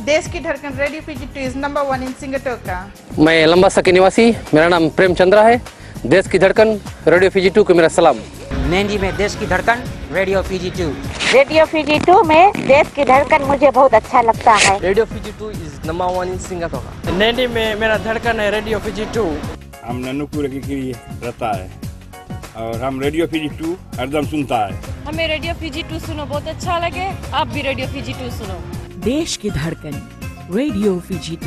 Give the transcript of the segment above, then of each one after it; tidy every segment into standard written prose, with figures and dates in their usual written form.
देश की धड़कन रेडियो PG2 इज नंबर 1 इन सिंगटोका। मैं लंबासा के निवासी, मेरा नाम प्रेम चंद्रा है। देश की धड़कन रेडियो PG2 को मेरा सलाम। मेहंदी में देश की धड़कन रेडियो PG2। रेडियो PG2 में देश की धड़कन मुझे बहुत अच्छा लगता है। Radio PG2 is number 1 in Singapore. Mehndi में मेरा धड़कन है रेडियो PG2। हम नन्नूपुर की रहता है और हम रेडियो PG2 हरदम सुनता है। हमें रेडियो PG2 सुनो बहुत अच्छा लगे, आप भी रेडियो PG2 सुनो। देश की धड़कन radio PG2।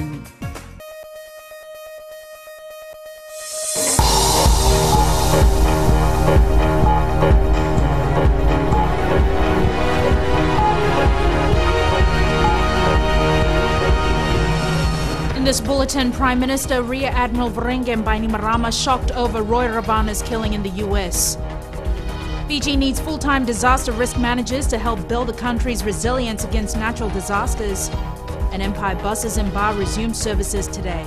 In this bulletin, Prime Minister Rear Admiral Verengem Bainimarama shocked over Roy Ravana's killing in the US. Fiji needs full-time disaster risk managers to help build the country's resilience against natural disasters. And Empire buses in Bar resumed services today.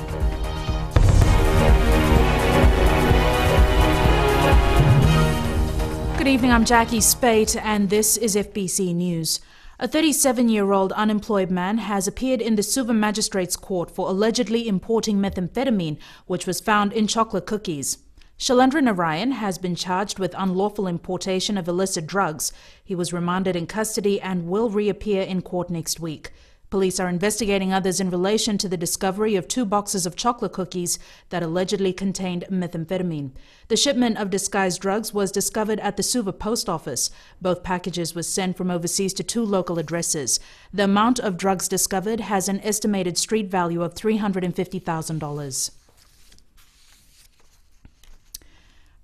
Good evening, I'm Jackie Spate and this is FBC News. A 37-year-old unemployed man has appeared in the Suva Magistrates Court for allegedly importing methamphetamine, which was found in chocolate cookies. Shailendra Narayan has been charged with unlawful importation of illicit drugs. He was remanded in custody and will reappear in court next week. Police are investigating others in relation to the discovery of 2 boxes of chocolate cookies that allegedly contained methamphetamine. The shipment of disguised drugs was discovered at the Suva post office. Both packages were sent from overseas to 2 local addresses. The amount of drugs discovered has an estimated street value of $350,000.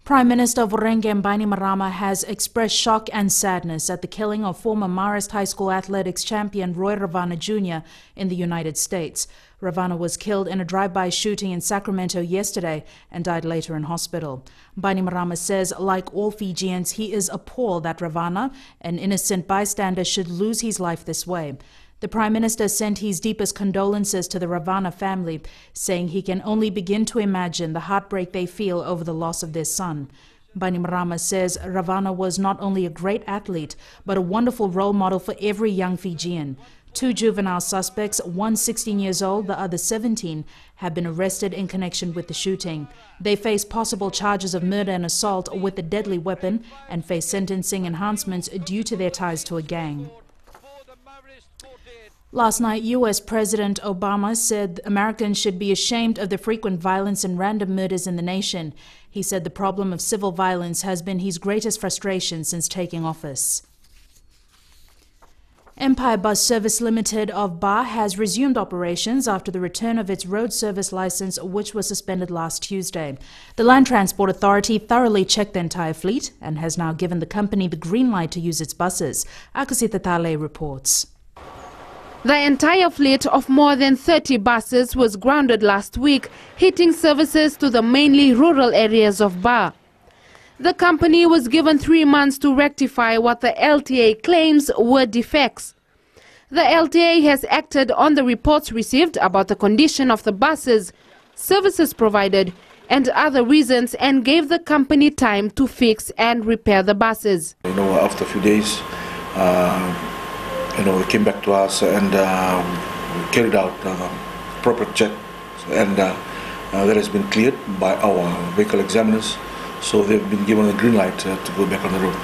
Prime Minister Verengem Bainimarama has expressed shock and sadness at the killing of former Marist High School athletics champion Roy Ravana Jr. in the United States. Ravana was killed in a drive-by shooting in Sacramento yesterday and died later in hospital. Bainimarama says, like all Fijians, he is appalled that Ravana, an innocent bystander, should lose his life this way. The Prime Minister sent his deepest condolences to the Ravana family, saying he can only begin to imagine the heartbreak they feel over the loss of their son. Bainimarama says Ravana was not only a great athlete, but a wonderful role model for every young Fijian. 2 juvenile suspects, one 16 years old, the other 17, have been arrested in connection with the shooting. They face possible charges of murder and assault with a deadly weapon and face sentencing enhancements due to their ties to a gang. Last night, U.S. President Obama said Americans should be ashamed of the frequent violence and random murders in the nation. He said the problem of civil violence has been his greatest frustration since taking office. Empire Bus Service Limited of Bar has resumed operations after the return of its road service license, which was suspended last Tuesday. The Land Transport Authority thoroughly checked the entire fleet and has now given the company the green light to use its buses. Akusita Tale reports. The entire fleet of more than 30 buses was grounded last week, hitting services to the mainly rural areas of Bar. The company was given 3 months to rectify what the LTA claims were defects. The LTA has acted on the reports received about the condition of the buses, services provided, and other reasons, and gave the company time to fix and repair the buses. After a few days, they came back to us and we carried out proper check, and that has been cleared by our vehicle examiners, so they've been given a green light to go back on the road.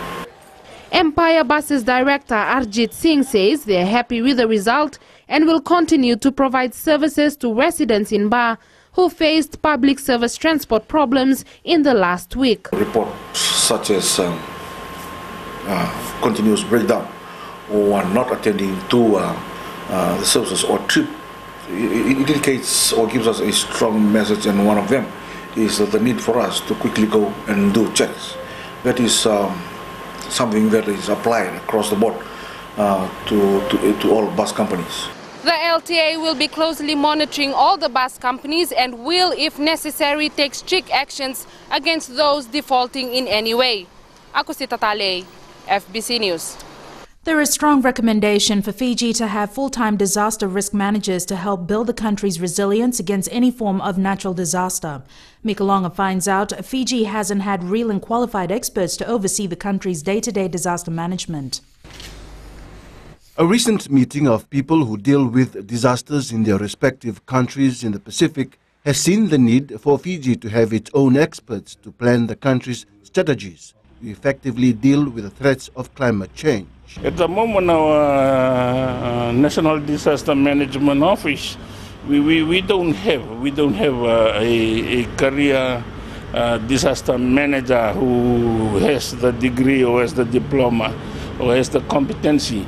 Empire Buses Director Arjit Singh says they are happy with the result and will continue to provide services to residents in Bar who faced public service transport problems in the last week. Reports such as continuous breakdown or not attending to the services or trip, it indicates or gives us a strong message, and one of them is the need for us to quickly go and do checks. That is something that is applied across the board to all bus companies. The LTA will be closely monitoring all the bus companies and will, if necessary, take strict actions against those defaulting in any way. Akusita Tale, FBC News. There is strong recommendation for Fiji to have full-time disaster risk managers to help build the country's resilience against any form of natural disaster. Mika Longa finds out Fiji hasn't had real and qualified experts to oversee the country's day-to-day disaster management. A recent meeting of people who deal with disasters in their respective countries in the Pacific has seen the need for Fiji to have its own experts to plan the country's strategies to effectively deal with the threats of climate change. At the moment, our National Disaster Management Office, we don't have a career disaster manager who has the degree or has the diploma or has the competency.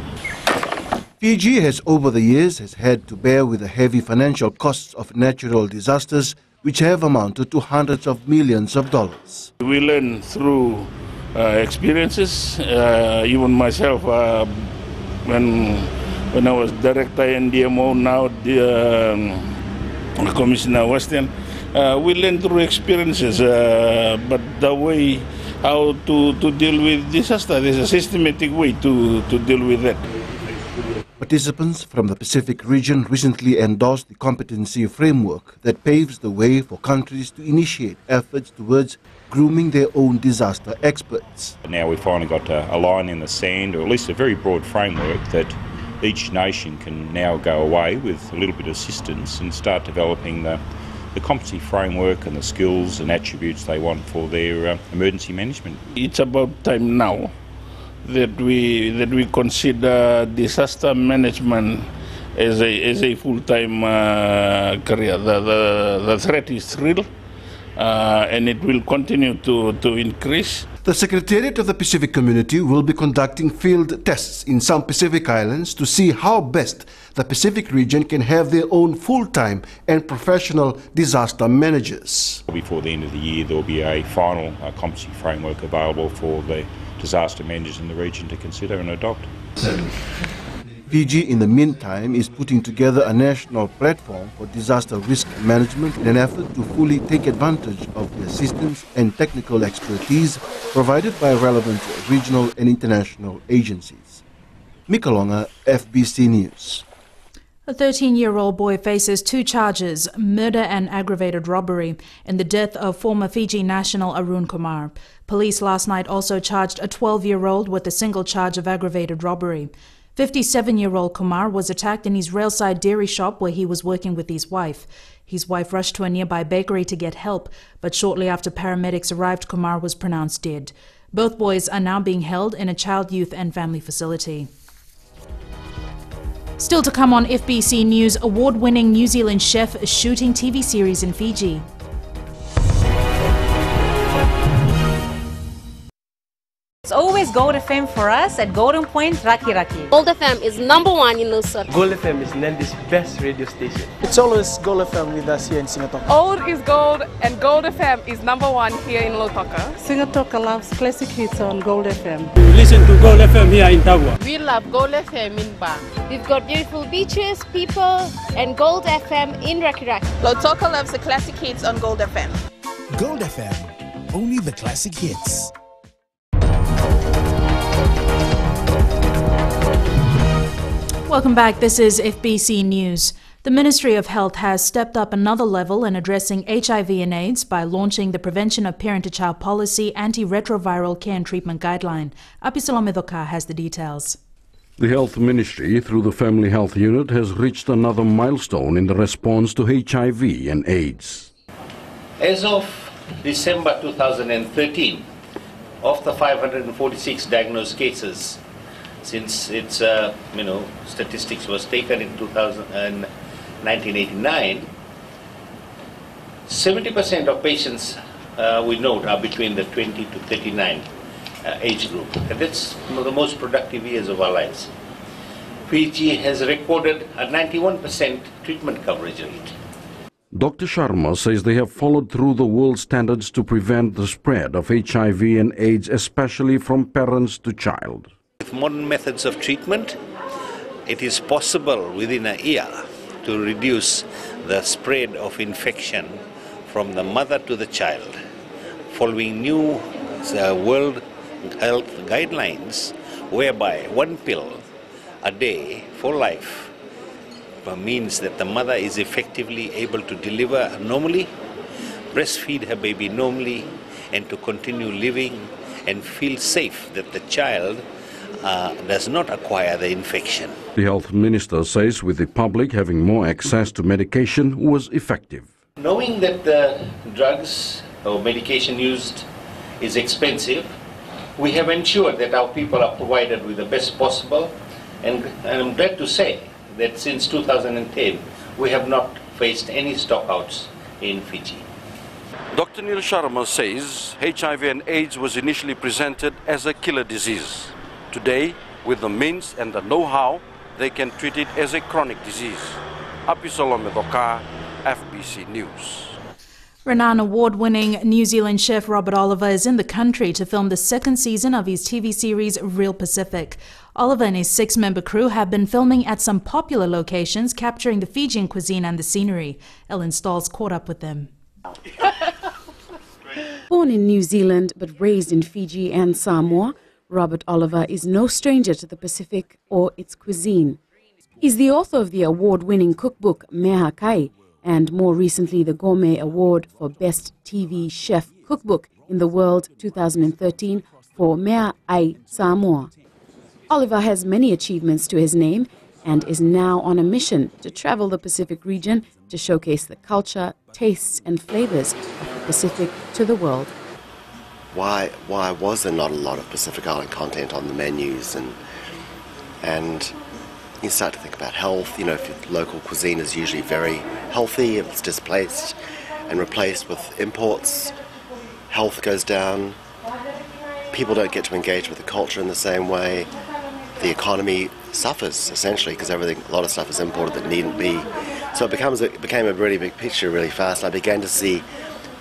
Fiji has over the years had to bear with the heavy financial costs of natural disasters, which have amounted to hundreds of millions of dollars. We learn through experiences. Even myself, when I was director NDMO, now the Commissioner Western, we learn through experiences. But the way how to deal with disaster, there's a systematic way to deal with that. Participants from the Pacific region recently endorsed the competency framework that paves the way for countries to initiate efforts towards grooming their own disaster experts. Now we've finally got a line in the sand, or at least a very broad framework that each nation can now go away with a little bit of assistance and start developing the competency framework and the skills and attributes they want for their emergency management. It's about time now that we consider disaster management as a full-time career. The threat is real, and it will continue to increase. The Secretariat of the Pacific Community will be conducting field tests in some Pacific islands to see how best the Pacific region can have their own full-time and professional disaster managers. Before the end of the year, there will be a final competency framework available for the disaster managers in the region to consider and adopt. Fiji, in the meantime, is putting together a national platform for disaster risk management in an effort to fully take advantage of the assistance and technical expertise provided by relevant regional and international agencies. Mikalonga, FBC News. A 13-year-old boy faces 2 charges, murder and aggravated robbery, in the death of former Fiji national Arun Kumar. Police last night also charged a 12-year-old with a single charge of aggravated robbery. 57-year-old Kumar was attacked in his railside dairy shop where he was working with his wife. His wife rushed to a nearby bakery to get help, but shortly after paramedics arrived, Kumar was pronounced dead. Both boys are now being held in a child, youth and family facility. Still to come on FBC News, award-winning New Zealand chef shooting TV series in Fiji. It's always Gold FM for us at Golden Point, Raki Raki. Gold FM is #1 in Nusa. Gold FM is Nandi's best radio station. It's always Gold FM with us here in Singatoka. Old is gold and Gold FM is #1 here in Lautoka. Singatoka loves classic hits on Gold FM. We listen to Gold FM here in Tagua. We love Gold FM in Ba. We've got beautiful beaches, people, and Gold FM in Raki Raki. Lautoka loves the classic hits on Gold FM. Gold FM, only the classic hits. Welcome back. This is FBC News. The Ministry of Health has stepped up another level in addressing HIV and AIDS by launching the Prevention of Parent-to-Child Policy Antiretroviral Care and Treatment Guideline. Apisalome Doka has the details. The Health Ministry, through the Family Health Unit, has reached another milestone in the response to HIV and AIDS. As of December 2013, of the 546 diagnosed cases, since its statistics was taken in 1989, 70% of patients we note are between the 20 to 39 age group, and that's the most productive years of our lives. Fiji has recorded a 91% treatment coverage rate. Dr. Sharma says they have followed through the world standards to prevent the spread of HIV and AIDS, especially from parents to child. With modern methods of treatment, it is possible within a year to reduce the spread of infection from the mother to the child. Following new World Health guidelines, whereby 1 pill a day for life means that the mother is effectively able to deliver normally, breastfeed her baby normally, and to continue living and feel safe that the child does not acquire the infection. The health minister says with the public having more access to medication was effective. Knowing that the drugs or medication used is expensive, we have ensured that our people are provided with the best possible, and I'm glad to say that since 2010 we have not faced any stockouts in Fiji. Dr. Neil Sharma says HIV and AIDS was initially presented as a killer disease. Today, with the means and the know-how, they can treat it as a chronic disease. Apisolome Doka, FBC News. Renowned award-winning New Zealand chef Robert Oliver is in the country to film the second season of his TV series Real Pacific. Oliver and his 6-member crew have been filming at some popular locations, capturing the Fijian cuisine and the scenery. Ellen Stolz caught up with them. Born in New Zealand but raised in Fiji and Samoa, Robert Oliver is no stranger to the Pacific or its cuisine. He's the author of the award-winning cookbook Mea Kai, and more recently the Gourmet Award for Best TV Chef Cookbook in the World 2013 for Mea Ai Samoa. Oliver has many achievements to his name and is now on a mission to travel the Pacific region to showcase the culture, tastes and flavors of the Pacific to the world. Why was there not a lot of Pacific Island content on the menus? And you start to think about health. You know, if your local cuisine is usually very healthy, if it's displaced and replaced with imports, health goes down. People don't get to engage with the culture in the same way. The economy suffers essentially because a lot of stuff is imported that needn't be. So it became a really big picture really fast. I began to see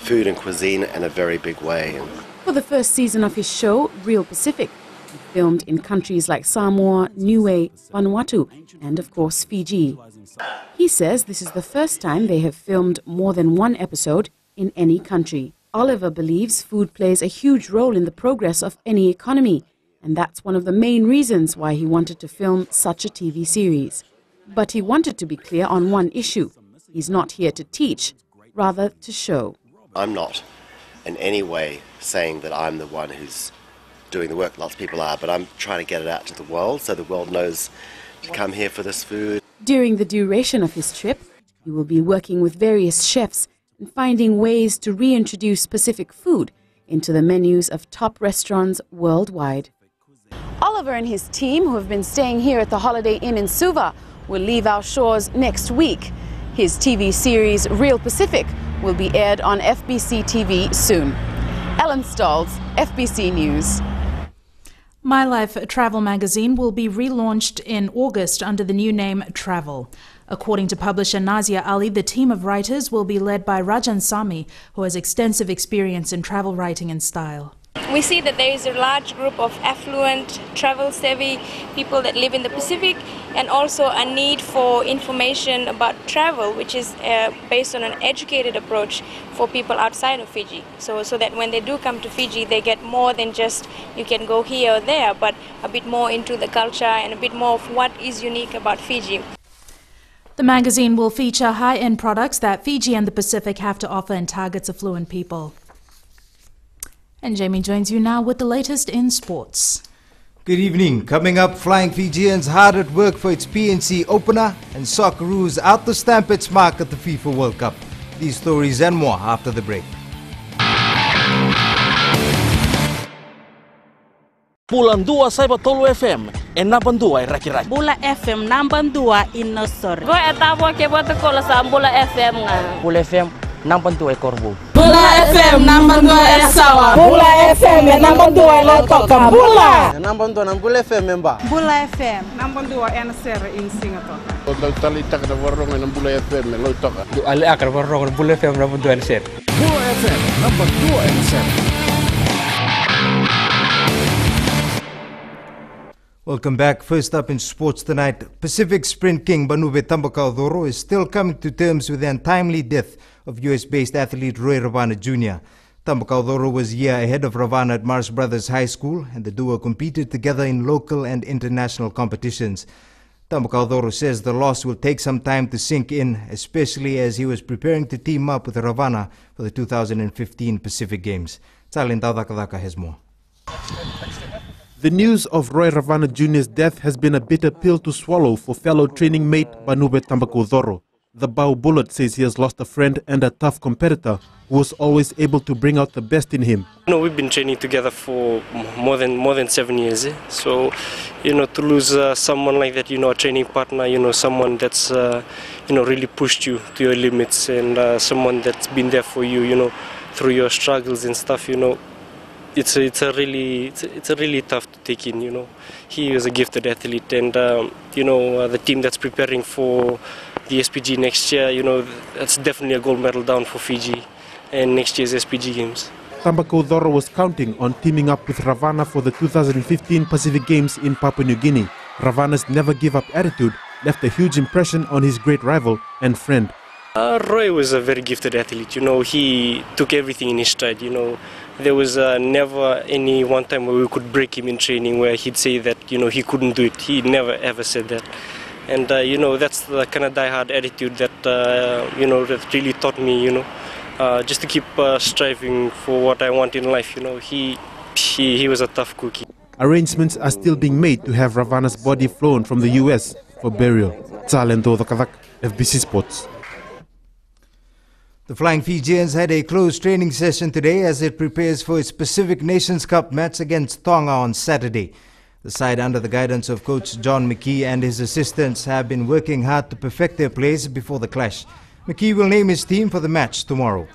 food and cuisine in a very big way. For the first season of his show, Real Pacific, he filmed in countries like Samoa, Niue, Vanuatu, and of course Fiji. He says this is the first time they have filmed more than one episode in any country. Oliver believes food plays a huge role in the progress of any economy, and that's one of the main reasons why he wanted to film such a TV series. But he wanted to be clear on one issue. He's not here to teach, rather to show. I'm not in any way saying that I'm the one who's doing the work. Lots of people are, but I'm trying to get it out to the world so the world knows to come here for this food. During the duration of his trip, he will be working with various chefs and finding ways to reintroduce Pacific food into the menus of top restaurants worldwide. Oliver and his team, who have been staying here at the Holiday Inn in Suva, will leave our shores next week. His TV series Real Pacific will be aired on FBC TV soon. Ellen Stolz, FBC News. My Life Travel magazine will be relaunched in August under the new name Travel. According to publisher Nazia Ali, the team of writers will be led by Rajan Sami, who has extensive experience in travel writing and style. We see that there is a large group of affluent, travel-savvy people that live in the Pacific, and also a need for information about travel, which is based on an educated approach for people outside of Fiji. So that when they do come to Fiji, they get more than just you can go here or there, but a bit more into the culture and a bit more of what is unique about Fiji. The magazine will feature high-end products that Fiji and the Pacific have to offer and targets affluent people. And Jamie joins you now with the latest in sports. Good evening. Coming up, Flying Fijians hard at work for its PNC opener, and Socceroos out to stamp its mark at the FIFA World Cup. These stories and more after the break. Bulan 2 saya Tolu FM, 62 Raki-Raki. Bula FM 62 Inosor. Go etapo ke boto kola sa Bula FM nga. Bula FM 62 Korbu. Bula FM 62 Sawa. Bula FM 62 Latoka. Bula. 62 Bula FM member. Bula FM 62 NSR in Singapore. Total talitak na warong ng Bula FM lo toka. Du ali akar warong Bula FM 62 NSR. Bula FM 62 NSR. Welcome back. First up in sports tonight, Pacific Sprint King Banube Tambakaudoro is still coming to terms with the untimely death of US-based athlete Roy Ravana Jr. Tambakaudoro was a year ahead of Ravana at Marsh Brothers High School, and the duo competed together in local and international competitions. Tambakaudoro says the loss will take some time to sink in, especially as he was preparing to team up with Ravana for the 2015 Pacific Games. Talin Taudakadaka has more. The news of Roy Ravana Jr.'s death has been a bitter pill to swallow for fellow training mate Banube Tambakodoro. The Bau Bullet says he has lost a friend and a tough competitor who was always able to bring out the best in him. We've been training together for more than 7 years. So, to lose someone like that, a training partner, someone that's, really pushed you to your limits, and someone that's been there for you, through your struggles and stuff, it's a really tough to take in. He was a gifted athlete, and the team that's preparing for the SPG next year, that's definitely a gold medal down for Fiji and next year's SPG games. Tambakodoro was counting on teaming up with Ravana for the 2015 Pacific Games in Papua New Guinea. Ravana's never give up attitude left a huge impression on his great rival and friend. Roy was a very gifted athlete. He took everything in his stride. There was never any one time where we could break him in training where he'd say that he couldn't do it. He never ever said that. And that's the kind of die-hard attitude that that really taught me just to keep striving for what I want in life. He was a tough cookie. Arrangements are still being made to have Ravana's body flown from the US for burial. Talento Kavak, FBC Sports. The Flying Fijians had a closed training session today as it prepares for its Pacific Nations Cup match against Tonga on Saturday. The side, under the guidance of coach John McKee and his assistants, have been working hard to perfect their plays before the clash. McKee will name his team for the match tomorrow.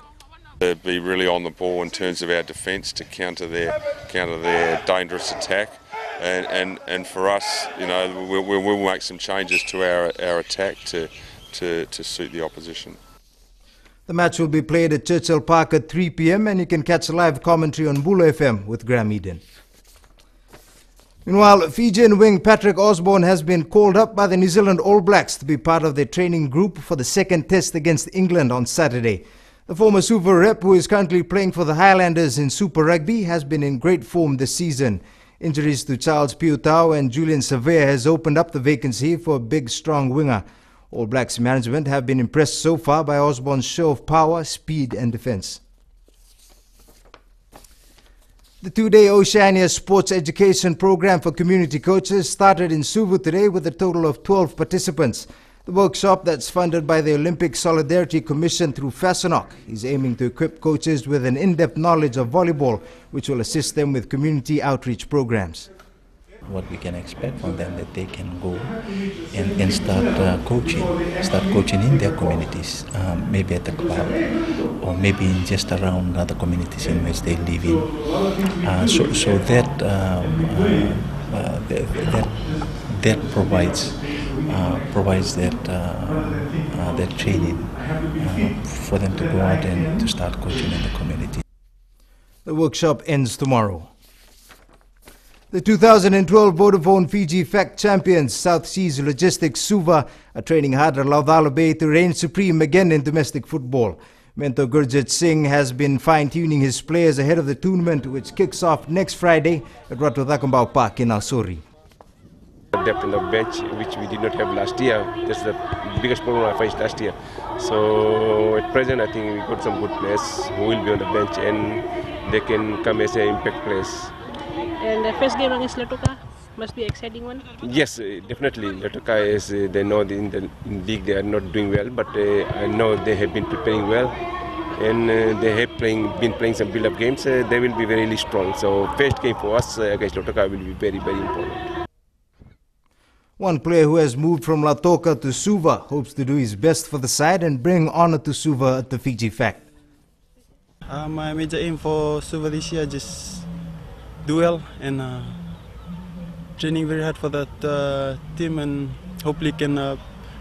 They'll be really on the ball in terms of our defence to counter their dangerous attack, and for us, we'll make some changes to our attack to suit the opposition. The match will be played at Churchill Park at 3 p.m. and you can catch live commentary on Bula FM with Graham Eden. Meanwhile, Fijian wing Patrick Osborne has been called up by the New Zealand All Blacks to be part of their training group for the second test against England on Saturday. The former Super rep, who is currently playing for the Highlanders in Super Rugby, has been in great form this season. Injuries to Charles Piutau and Julian Savea has opened up the vacancy for a big, strong winger. All Blacks management have been impressed so far by Osborne's show of power, speed and defence. The two-day Oceania Sports Education Program for community coaches started in Suva today with a total of 12 participants. The workshop, that's funded by the Olympic Solidarity Commission through FASANOC, is aiming to equip coaches with an in-depth knowledge of volleyball, which will assist them with community outreach programs. What we can expect from them, that they can go and start coaching in their communities, maybe at the club or maybe in just around other communities in which they live in. So that provides that training for them to go out and to start coaching in the community. The workshop ends tomorrow. The 2012 Vodafone Fiji FACT champions, South Seas Logistics Suva, are training hard at Laucala Bay to reign supreme again in domestic football. Mentor Gurjit Singh has been fine-tuning his players ahead of the tournament, which kicks off next Friday at Ratutakambau Park in Alsori. Depth in the bench, which we did not have last year. That's the biggest problem I faced last year. So at present, I think we got some good players who will be on the bench and they can come as an impact players. And the first game against Latoka must be an exciting one. Yes, definitely. Latoka is, they know in the league they are not doing well, but I know they have been preparing well, and they have been playing some build-up games. They will be really strong. So first game for us against Latoka will be very, very important. One player who has moved from Latoka to Suva hopes to do his best for the side and bring honor to Suva at the Fiji FACT. My major aim for Suva this year just do well and training very hard for that team, and hopefully can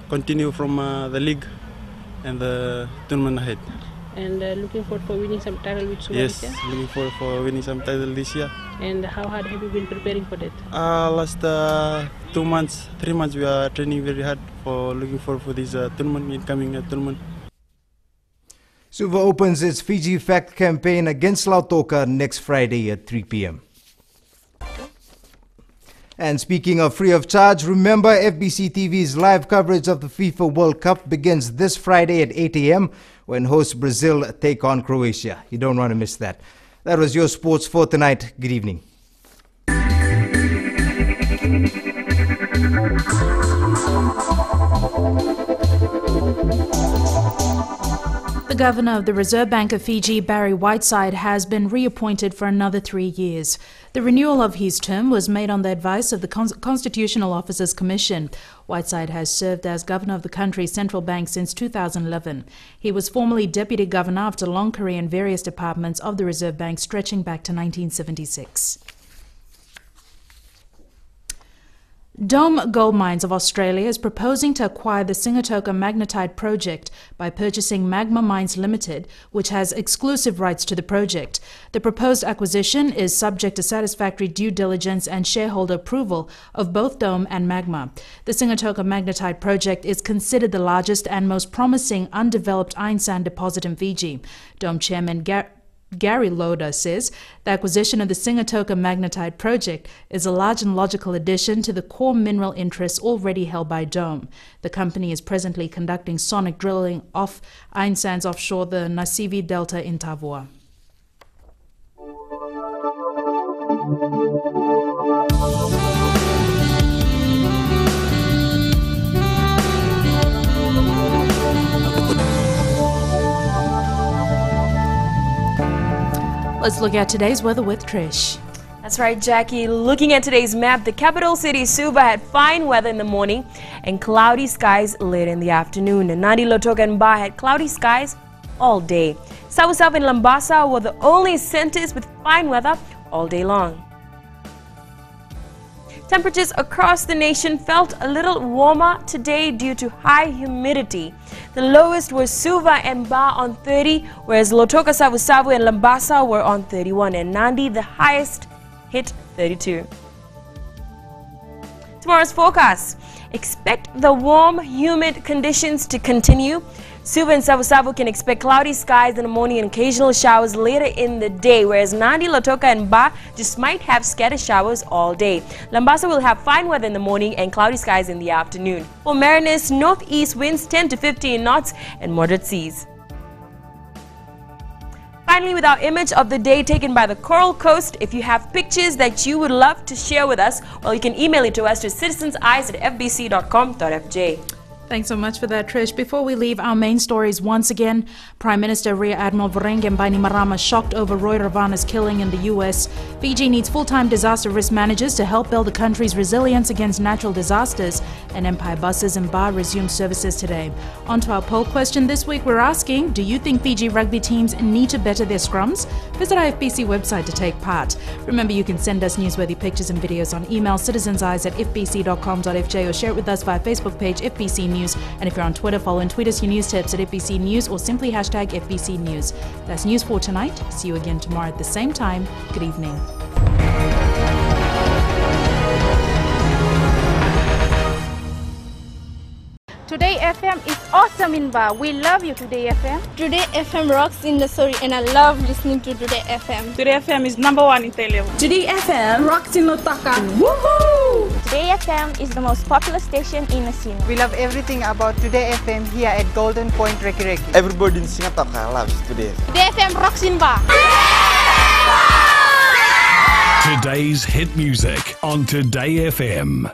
continue from the league and the tournament ahead. And looking forward for winning some title with Suva yes, this year? looking forward for winning some title this year. And how hard have you been preparing for that? Last 2 months, 3 months we are training very hard for looking forward for this tournament, incoming tournament. Suva opens its Fiji FACT campaign against Lautoka next Friday at 3 p.m. And speaking of free of charge, remember FBC TV's live coverage of the FIFA World Cup begins this Friday at 8 a.m. when host Brazil take on Croatia. You don't want to miss that. That was your sports for tonight. Good evening. The governor of the Reserve Bank of Fiji, Barry Whiteside, has been reappointed for another 3 years. The renewal of his term was made on the advice of the Constitutional Officers Commission. Whiteside has served as governor of the country's central bank since 2011. He was formerly deputy governor after a long career in various departments of the Reserve Bank stretching back to 1976. Dome Gold Mines of Australia is proposing to acquire the Singatoka magnetite project by purchasing Magma Mines Limited, which has exclusive rights to the project. The proposed acquisition is subject to satisfactory due diligence and shareholder approval of both Dome and Magma. The Singatoka magnetite project is considered the largest and most promising undeveloped iron sand deposit in Fiji. Dome chairman Gary Loader says the acquisition of the Singatoka magnetite project is a large and logical addition to the core mineral interests already held by Dome. The company is presently conducting sonic drilling off iron sands offshore the Nasivi Delta in Tavua. Let's look at today's weather with Trish. That's right, Jackie. Looking at today's map, the capital city, Suva, had fine weather in the morning and cloudy skies later in the afternoon. And Nadi, Lautoka and Ba had cloudy skies all day. Savu-Savu and Lambasa were the only centers with fine weather all day long. Temperatures across the nation felt a little warmer today due to high humidity. The lowest was Suva and Ba on 30, whereas Lautoka, Savu-Savu and Lambasa were on 31, and Nandi, the highest, hit 32. Tomorrow's forecast. Expect the warm, humid conditions to continue. Suva and Savu-Savu can expect cloudy skies in the morning and occasional showers later in the day, whereas Nandi, Lautoka and Ba just might have scattered showers all day. Lambasa will have fine weather in the morning and cloudy skies in the afternoon. For Mariners, northeast winds 10 to 15 knots and moderate seas. Finally, with our image of the day taken by the Coral Coast, if you have pictures that you would love to share with us, well, you can email it to us to citizenseyes@fbc.com.fj. Thanks so much for that, Trish. Before we leave our main stories once again, Prime Minister Rear Admiral Vorengem Bainimarama shocked over Roy Ravana's killing in the U.S. Fiji needs full-time disaster risk managers to help build the country's resilience against natural disasters, and Empire buses and bar resumed services today. On to our poll question this week, we're asking, do you think Fiji rugby teams need to better their scrums? Visit our FBC website to take part. Remember, you can send us newsworthy pictures and videos on email citizenseyes@fbc.com.fj or share it with us via Facebook page FBC News. And if you're on Twitter, follow and tweet us your news tips at FBC News or simply hashtag FBC News. That's news for tonight. See you again tomorrow at the same time. Good evening. Today FM is awesome in Ba. We love you, Today FM. Today FM rocks in the story and I love listening to Today FM. Today FM is #1 in Telev. Today FM rocks in Lotaka. Woohoo! Today FM is the most popular station in Asino. We love everything about Today FM here at Golden Point Reki. Everybody in Singatoka loves Today FM. Today FM rocks in Ba. Today's hit music on Today FM.